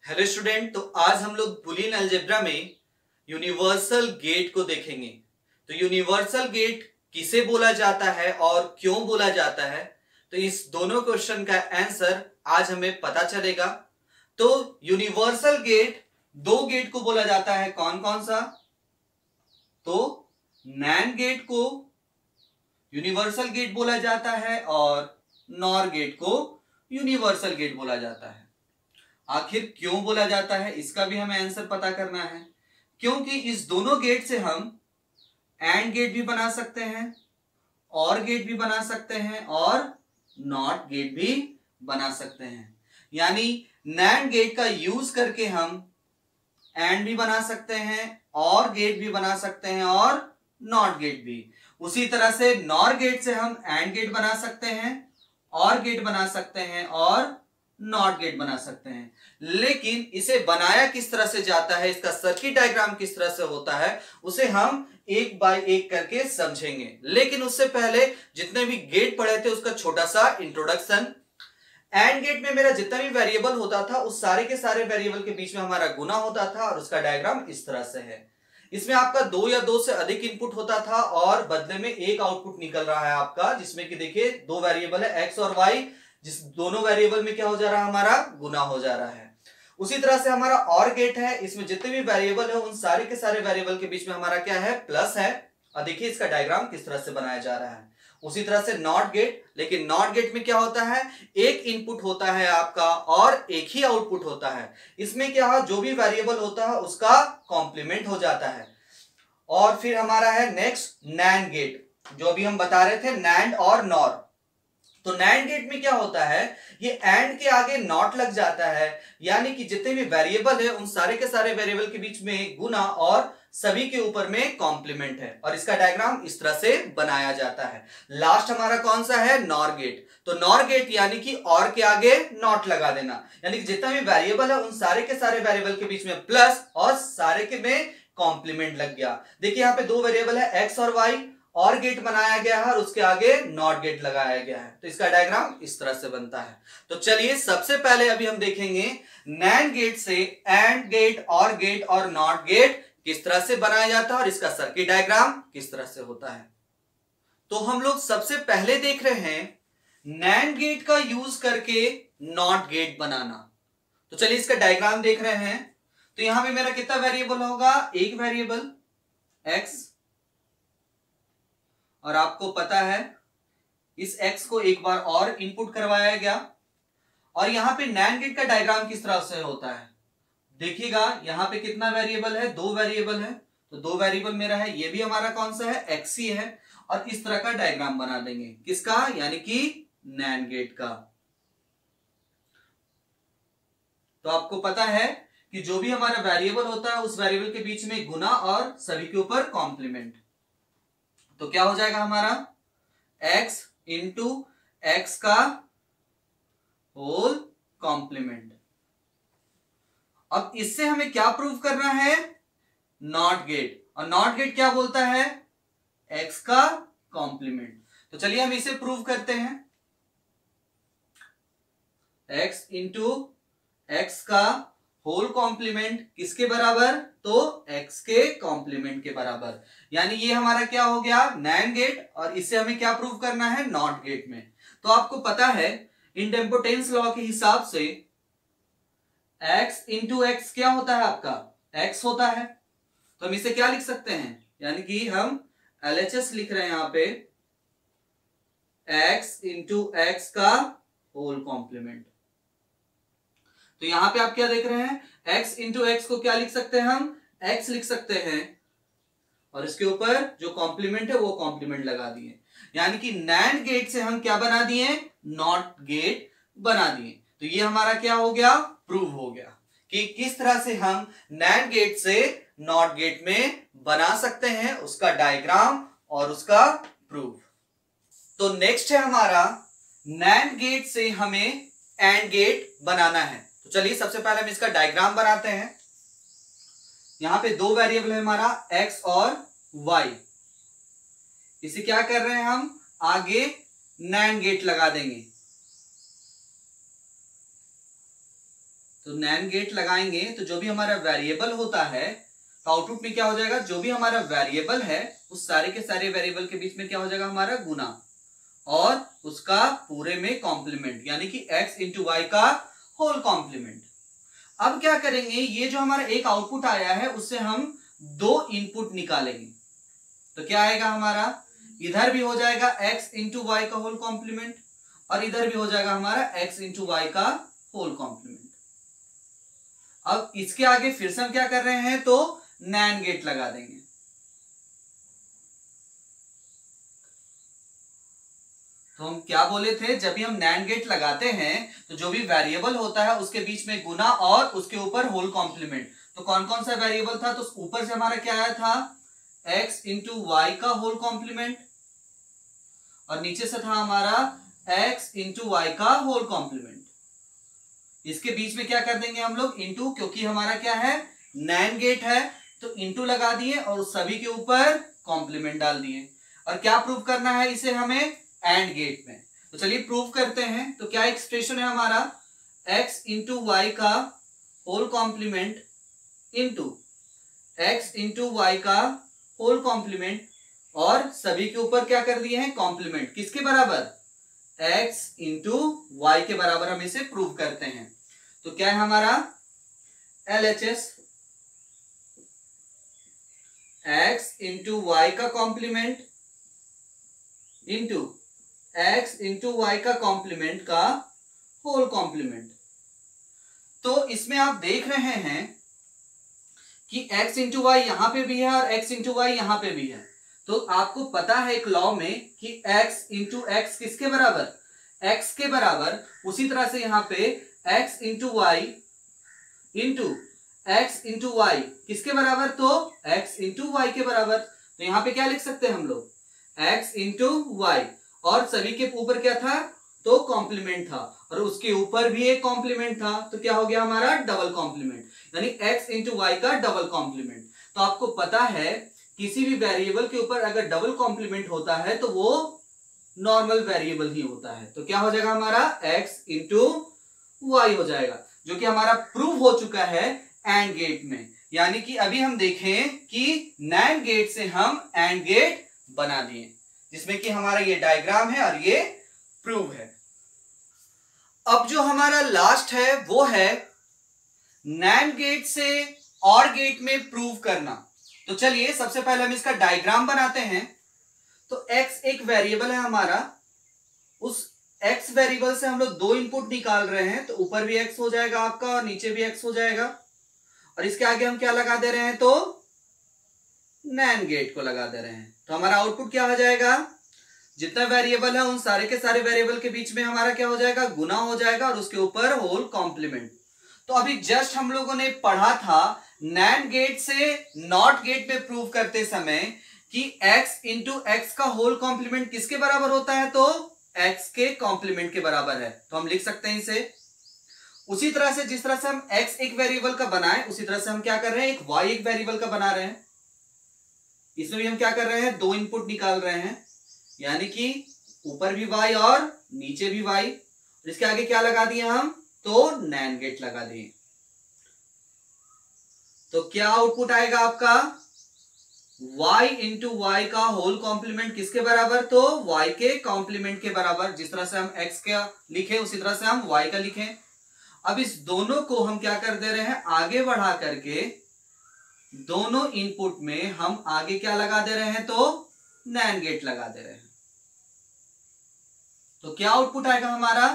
Hello student. तो आज हम लोग बुलियन अलजेब्रा में यूनिवर्सल गेट को देखेंगे। तो यूनिवर्सल गेट किसे बोला जाता है और क्यों बोला जाता है, तो इस दोनों क्वेश्चन का आंसर आज हमें पता चलेगा। तो यूनिवर्सल गेट, दो गेट को बोला जाता है, कौन कौन सा? तो नैंड गेट को यूनिवर्सल गेट बोला जाता है और नॉर गेट को यूनिवर्सल गेट बोला जाता है। आखिर क्यों बोला जाता है इसका भी हमें आंसर पता करना है, क्योंकि इस दोनों गेट से हम एंड गेट भी बना सकते हैं, और गेट भी बना सकते हैं और नॉट गेट भी बना सकते हैं। यानी नैंड गेट का यूज करके हम एंड भी बना सकते हैं, और गेट भी बना सकते हैं और नॉट गेट भी। उसी तरह से नॉर गेट से हम एंड गेट बना सकते हैं, और गेट बना सकते हैं और नॉट गेट बना सकते हैं। लेकिन इसे बनाया किस तरह से जाता है, इसका सर्किट डायग्राम किस तरह से होता है, उसे हम एक बाय एक करके समझेंगे। लेकिन उससे पहले जितने भी गेट पढ़े थे उसका छोटा सा इंट्रोडक्शन। एंड गेट में मेरा जितना भी वेरिएबल होता था उस सारे के सारे वेरिएबल के बीच में हमारा गुना होता था, और उसका डायग्राम इस तरह से है। इसमें आपका दो या दो से अधिक इनपुट होता था और बदले में एक आउटपुट निकल रहा है आपका, जिसमें कि देखिए दो वेरिएबल है एक्स और वाई, जिस दोनों वेरिएबल में क्या हो जा रहा है, हमारा गुना हो जा रहा है। उसी तरह से हमारा और गेट है, इसमें जितने भी वेरिएबल है उन सारे के सारे वेरिएबल के बीच में हमारा क्या है, प्लस है। और देखिए इसका डायग्राम किस तरह से बनाया जा रहा है। उसी तरह से नॉट गेट, लेकिन नॉट गेट में क्या होता है, एक इनपुट होता है आपका और एक ही आउटपुट होता है। इसमें क्या है, जो भी वेरिएबल होता है उसका कॉम्प्लीमेंट हो जाता है। और फिर हमारा है नेक्स्ट नैंड गेट, जो भी हम बता रहे थे नैंड और नॉर। तो नैंड गेट में क्या होता है, ये एंड के आगे नॉट लग जाता है, यानी कि जितने भी वेरिएबल है उन सारे के सारे वेरिएबल के बीच में गुना और सभी के ऊपर में कॉम्प्लीमेंट है, और इसका डायग्राम इस तरह से बनाया जाता है। लास्ट हमारा कौन सा है, नॉर गेट। तो नॉर गेट यानी कि और के आगे नॉट लगा देना, यानी कि जितना भी वेरिएबल है उन सारे के सारे वेरिएबल के बीच में प्लस और सारे के में कॉम्प्लीमेंट लग गया। देखिए यहाँ पे दो वेरिएबल है एक्स और वाई, और गेट बनाया गया है और उसके आगे नॉट गेट लगाया गया है। तो इसका डायग्राम इस तरह से बनता है। तो चलिए सबसे पहले अभी हम देखेंगे नैंड गेट से एंड गेट, और गेट और नॉट गेट किस तरह से बनाया जाता है और इसका सर्किट डायग्राम किस तरह से होता है। तो हम लोग सबसे पहले देख रहे हैं नैंड गेट का यूज करके नॉट गेट बनाना। तो चलिए इसका डायग्राम देख रहे हैं। तो यहां पे मेरा कितना वेरिएबल होगा, एक वेरिएबल एक्स, और आपको पता है इस x को एक बार और इनपुट करवाया गया। और यहां पे नैंड गेट का डायग्राम किस तरह से होता है, देखिएगा यहां पे कितना वेरिएबल है, दो वेरिएबल है। तो दो वेरिएबल मेरा है, ये भी हमारा कौन सा है, x ही है। और इस तरह का डायग्राम बना देंगे, किसका, यानी कि नैंड गेट का। तो आपको पता है कि जो भी हमारा वेरिएबल होता है उस वेरिएबल के बीच में गुना और सभी के ऊपर कॉम्प्लीमेंट। तो क्या हो जाएगा हमारा, x इंटू एक्स का होल कॉम्प्लीमेंट। अब इससे हमें क्या प्रूव करना है, नॉट गेट। और नॉट गेट क्या बोलता है, x का कॉम्प्लीमेंट। तो चलिए हम इसे प्रूव करते हैं। x इंटू एक्स का होल कॉम्प्लीमेंट किसके बराबर, तो x के कॉम्प्लीमेंट के बराबर। यानी ये हमारा क्या हो गया, नैंड गेट, और इससे हमें क्या प्रूव करना है, नॉट गेट में। तो आपको पता है इंडेम्पोटेंस लॉ के हिसाब से x इंटू एक्स क्या होता है, आपका x होता है। तो हम इसे क्या लिख सकते हैं, यानी कि हम LHS लिख रहे हैं यहां पे, x इंटू एक्स का होल कॉम्प्लीमेंट। तो यहां पे आप क्या देख रहे हैं, x इंटू एक्स को क्या लिख सकते हैं, हम x लिख सकते हैं, और इसके ऊपर जो कॉम्प्लीमेंट है वो कॉम्प्लीमेंट लगा दिए। यानी कि नैंड गेट से हम क्या बना दिए, नॉट गेट बना दिए। तो ये हमारा क्या हो गया, प्रूव हो गया कि किस तरह से हम नैंड गेट से नॉट गेट में बना सकते हैं, उसका डायग्राम और उसका प्रूफ। तो नेक्स्ट है हमारा नैंड गेट से हमें एंड गेट बनाना है। तो चलिए सबसे पहले हम इसका डायग्राम बनाते हैं। यहां पे दो वेरिएबल है हमारा x और y। इसे क्या कर रहे हैं, हम आगे नैंड गेट लगा देंगे। तो नैन गेट लगाएंगे तो जो भी हमारा वेरिएबल होता है तो आउटपुट में क्या हो जाएगा, जो भी हमारा वेरिएबल है उस सारे के सारे वेरिएबल के बीच में क्या हो जाएगा हमारा गुना, और उसका पूरे में कॉम्प्लीमेंट, यानी कि x इंटू वाई का होल कॉम्प्लीमेंट। अब क्या करेंगे, ये जो हमारा एक आउटपुट आया है उससे हम दो इनपुट निकालेंगे। तो क्या आएगा हमारा, इधर भी हो जाएगा x इंटू वाई का होल कॉम्प्लीमेंट और इधर भी हो जाएगा हमारा x इंटू वाई का होल कॉम्प्लीमेंट। अब इसके आगे फिर से हम क्या कर रहे हैं, तो नैन गेट लगा देंगे। तो हम क्या बोले थे, जब भी हम नैन गेट लगाते हैं तो जो भी वेरिएबल होता है उसके बीच में गुना और उसके ऊपर होल कॉम्प्लीमेंट। तो कौन कौन सा वेरिएबल था, तो ऊपर से हमारा क्या आया था, x इंटू वाई का होल कॉम्प्लीमेंट, और नीचे से था हमारा x इंटू वाई का होल कॉम्प्लीमेंट। इसके बीच में क्या कर देंगे हम लोग, इंटू, क्योंकि हमारा क्या है नैन गेट है तो इंटू लगा दिए और सभी के ऊपर कॉम्प्लीमेंट डाल दिए। और क्या प्रूव करना है इसे हमें, एंड गेट में। तो चलिए प्रूव करते हैं। तो क्या एक्सप्रेशन है हमारा, x इंटू वाई का whole complement into x into y का होल कॉम्प्लीमेंट, और सभी के ऊपर क्या कर दिए हैं कॉम्प्लीमेंट, किसके बराबर, x इंटू वाई के बराबर हम इसे प्रूव करते हैं। तो क्या है हमारा LHS, x इंटू वाई का complement into x into y का कॉम्प्लीमेंट का होल कॉम्प्लीमेंट। तो इसमें आप देख रहे हैं कि x इंटू वाई यहां पे भी है और x इंटू वाई यहां पे भी है। तो आपको पता है एक लॉ में कि x इंटू एक्स किसके बराबर, x के बराबर। उसी तरह से यहां पे x into y into x into y किसके बराबर, तो x इंटू वाई के बराबर। तो यहां पे क्या लिख सकते हैं हम लोग, x इंटू वाई, और सभी के ऊपर क्या था, तो कॉम्प्लीमेंट था, और उसके ऊपर भी एक कॉम्प्लीमेंट था। तो क्या हो गया हमारा डबल कॉम्प्लीमेंट, यानी x इंटू वाई का डबल कॉम्प्लीमेंट। तो आपको पता है किसी भी वेरिएबल के ऊपर अगर डबल कॉम्प्लीमेंट होता है तो वो नॉर्मल वेरिएबल ही होता है। तो क्या हो जाएगा हमारा x इंटू वाई हो जाएगा, जो कि हमारा प्रूव हो चुका है एंड गेट में। यानी कि अभी हम देखें कि नैन गेट से हम एंड गेट बना दिए, जिसमें कि हमारा ये डायग्राम है और ये प्रूव है। अब जो हमारा लास्ट है वो है नैन गेट से और गेट में प्रूव करना। तो चलिए सबसे पहले हम इसका डायग्राम बनाते हैं। तो x एक वेरिएबल है हमारा, उस x वेरिएबल से हम लोग दो इनपुट निकाल रहे हैं। तो ऊपर भी x हो जाएगा आपका और नीचे भी x हो जाएगा, और इसके आगे हम क्या लगा दे रहे हैं, तो नैन गेट को लगा दे रहे हैं। तो हमारा आउटपुट क्या हो जाएगा, जितना वेरिएबल है उन सारे के सारे वेरिएबल के बीच में हमारा क्या हो जाएगा, गुना हो जाएगा, और उसके ऊपर होल कॉम्प्लीमेंट। तो अभी जस्ट हम लोगों ने पढ़ा था नैन गेट से नॉट गेट में प्रूव करते समय कि x इंटू एक्स का होल कॉम्प्लीमेंट किसके बराबर होता है, तो x के कॉम्प्लीमेंट के बराबर है। तो हम लिख सकते हैं इसे उसी तरह से, जिस तरह से हम x एक वेरिएबल का बनाए उसी तरह से हम क्या कर रहे हैं, एक y एक वेरिएबल का बना रहे हैं। इसमें भी हम क्या कर रहे हैं, दो इनपुट निकाल रहे हैं, यानी कि ऊपर भी y और नीचे भी y। इसके आगे क्या लगा दिए हम, तो नैन गेट लगा दिए। तो क्या आउटपुट आएगा आपका, y इंटू वाई का होल कॉम्प्लीमेंट किसके बराबर, तो y के कॉम्प्लीमेंट के बराबर। जिस तरह से हम x का लिखे उसी तरह से हम y का लिखें। अब इस दोनों को हम क्या कर दे रहे हैं, आगे बढ़ा करके दोनों इनपुट में हम आगे क्या लगा दे रहे हैं, तो नैन गेट लगा दे रहे हैं। तो क्या आउटपुट आएगा हमारा,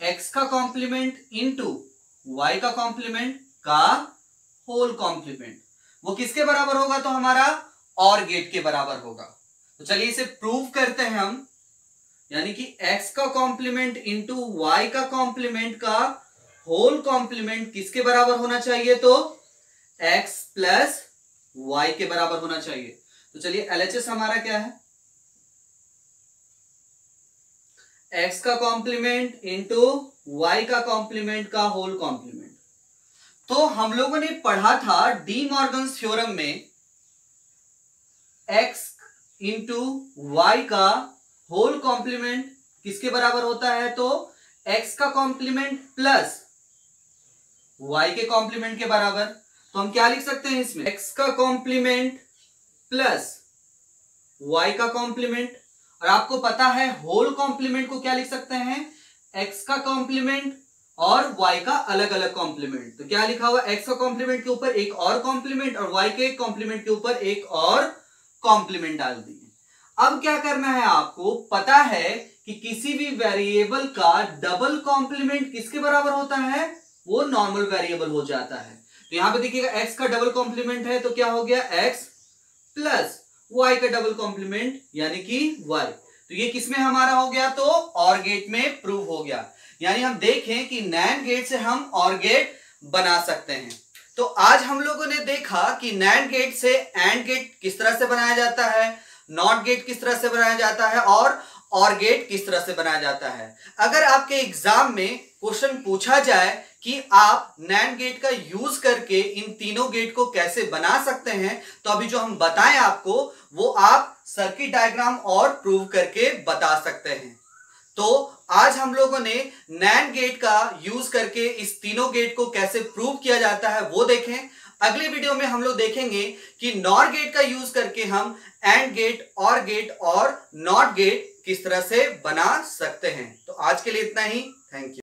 x का कॉम्प्लीमेंट इंटू वाई का कॉम्प्लीमेंट का होल कॉम्प्लीमेंट। वो किसके बराबर होगा, तो हमारा और गेट के बराबर होगा। तो चलिए इसे प्रूव करते हैं हम, यानी कि x का कॉम्प्लीमेंट इंटू वाई का कॉम्प्लीमेंट का होल कॉम्प्लीमेंट किसके बराबर होना चाहिए, तो x प्लस वाई के बराबर होना चाहिए। तो चलिए LHS हमारा क्या है, x का कॉम्प्लीमेंट इंटू वाई का कॉम्प्लीमेंट का होल कॉम्प्लीमेंट। तो हम लोगों ने पढ़ा था डी मॉर्गन्स थ्योरम में x इंटू वाई का होल कॉम्प्लीमेंट किसके बराबर होता है, तो x का कॉम्प्लीमेंट प्लस y के कॉम्प्लीमेंट के बराबर। तो हम क्या लिख सकते हैं इसमें, x का कॉम्प्लीमेंट प्लस y का कॉम्प्लीमेंट, और आपको पता है होल कॉम्प्लीमेंट को क्या लिख सकते हैं, x का कॉम्प्लीमेंट और y का अलग अलग कॉम्प्लीमेंट। तो क्या लिखा हुआ, x का कॉम्प्लीमेंट के ऊपर एक और कॉम्प्लीमेंट और y के कॉम्प्लीमेंट के ऊपर एक और कॉम्प्लीमेंट डाल दिए। अब क्या करना है, आपको पता है कि किसी भी वेरिएबल का डबल कॉम्प्लीमेंट किसके बराबर होता है, वो नॉर्मल वेरिएबल हो जाता है। तो यहां पे देखिएगा x का डबल कॉम्प्लीमेंट है तो क्या हो गया, x प्लस y का डबल कॉम्प्लीमेंट यानी कि y। तो ये किसमें हमारा हो गया, तो और गेट में प्रूव हो गया। यानी हम देखें कि नैंड गेट से हम और गेट बना सकते हैं। तो आज हम लोगों ने देखा कि नैंड गेट से एंड गेट किस तरह से बनाया जाता है, नॉट गेट किस तरह से बनाया जाता है और गेट किस तरह से बनाया जाता है। अगर आपके एग्जाम में क्वेश्चन पूछा जाए कि आप नैंड गेट का यूज करके इन तीनों गेट को कैसे बना सकते हैं, तो अभी जो हम बताएं आपको वो आप सर्किट डायग्राम और प्रूव करके बता सकते हैं। तो आज हम लोगों ने नैंड गेट का यूज करके इस तीनों गेट को कैसे प्रूव किया जाता है वो देखें। अगले वीडियो में हम लोग देखेंगे कि नॉर गेट का यूज करके हम एंड गेट और नॉट गेट किस तरह से बना सकते हैं। तो आज के लिए इतना ही, थैंक यू।